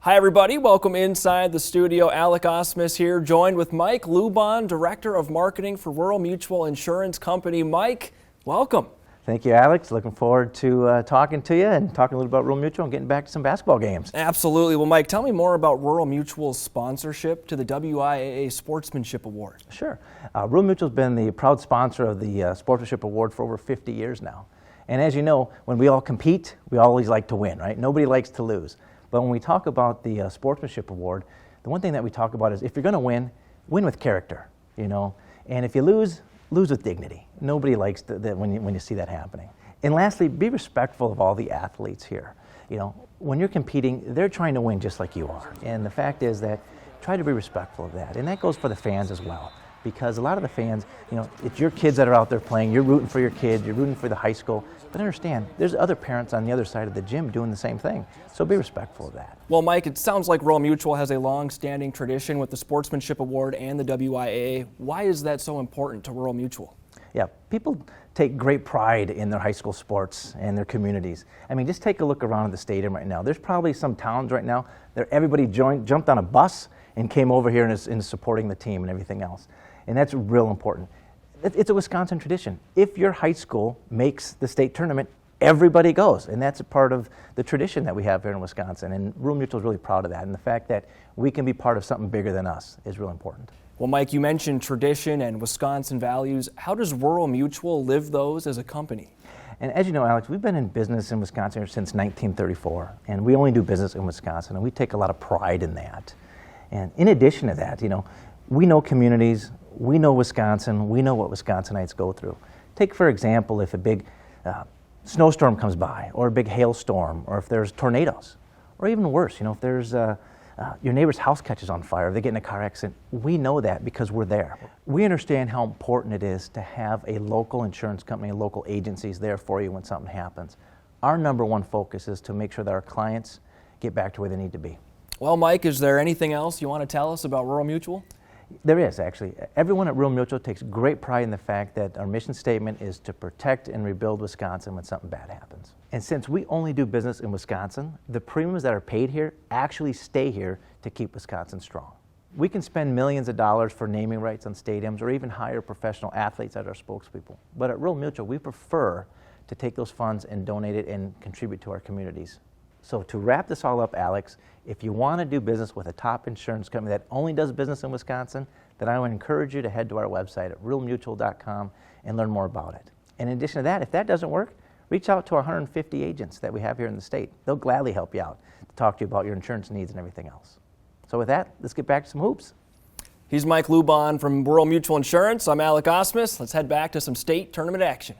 Hi everybody, welcome inside the studio. Alec Osmus here, joined with Mike Lubon, Director of Marketing for Rural Mutual Insurance Company. Mike, welcome. Thank you, Alex. Looking forward to talking to you and talking a little about Rural Mutual and getting back to some basketball games. Absolutely. Well, Mike, tell me more about Rural Mutual's sponsorship to the WIAA Sportsmanship Award. Sure. Rural Mutual's been the proud sponsor of the Sportsmanship Award for over 50 years now. And as you know, when we all compete, we always like to win, right? Nobody likes to lose. But when we talk about the Sportsmanship Award, the one thing that we talk about is if you're going to win, win with character, you know. And if you lose, lose with dignity. Nobody likes that when you see that happening. And lastly, be respectful of all the athletes here. You know, when you're competing, they're trying to win just like you are. And the fact is that try to be respectful of that. And that goes for the fans as well. Because a lot of the fans, you know, it's your kids that are out there playing, you're rooting for your kids, you're rooting for the high school, but understand, there's other parents on the other side of the gym doing the same thing, so be respectful of that. Well, Mike, it sounds like Rural Mutual has a long-standing tradition with the Sportsmanship Award and the WIAA. Why is that so important to Rural Mutual? Yeah, people take great pride in their high school sports and their communities. I mean, just take a look around the stadium right now. There's probably some towns right now that everybody jumped on a bus and came over here and is supporting the team and everything else. And that's real important. It's a Wisconsin tradition. If your high school makes the state tournament, everybody goes. And that's a part of the tradition that we have here in Wisconsin. And Rural Mutual is really proud of that. And the fact that we can be part of something bigger than us is real important. Well, Mike, you mentioned tradition and Wisconsin values. How does Rural Mutual live those as a company? And as you know, Alex, we've been in business in Wisconsin since 1934. And we only do business in Wisconsin. And we take a lot of pride in that. And in addition to that, you know, we know communities, we know Wisconsin, we know what Wisconsinites go through. Take, for example, if a big snowstorm comes by, or a big hailstorm, or if there's tornadoes, or even worse, you know, if there's your neighbor's house catches on fire, if they get in a car accident, we know that because we're there. We understand how important it is to have a local insurance company, local agencies there for you when something happens. Our number one focus is to make sure that our clients get back to where they need to be. Well, Mike, is there anything else you want to tell us about Rural Mutual? There is, actually. Everyone at Rural Mutual takes great pride in the fact that our mission statement is to protect and rebuild Wisconsin when something bad happens. And since we only do business in Wisconsin, the premiums that are paid here actually stay here to keep Wisconsin strong. We can spend millions of dollars for naming rights on stadiums or even hire professional athletes as our spokespeople. But at Rural Mutual, we prefer to take those funds and donate it and contribute to our communities. So to wrap this all up, Alex, if you want to do business with a top insurance company that only does business in Wisconsin, then I would encourage you to head to our website at ruralmutual.com and learn more about it. And in addition to that, if that doesn't work, reach out to our 150 agents that we have here in the state. They'll gladly help you out to talk to you about your insurance needs and everything else. So with that, let's get back to some hoops. He's Mike Lubon from Rural Mutual Insurance. I'm Alec Osmus. Let's head back to some state tournament action.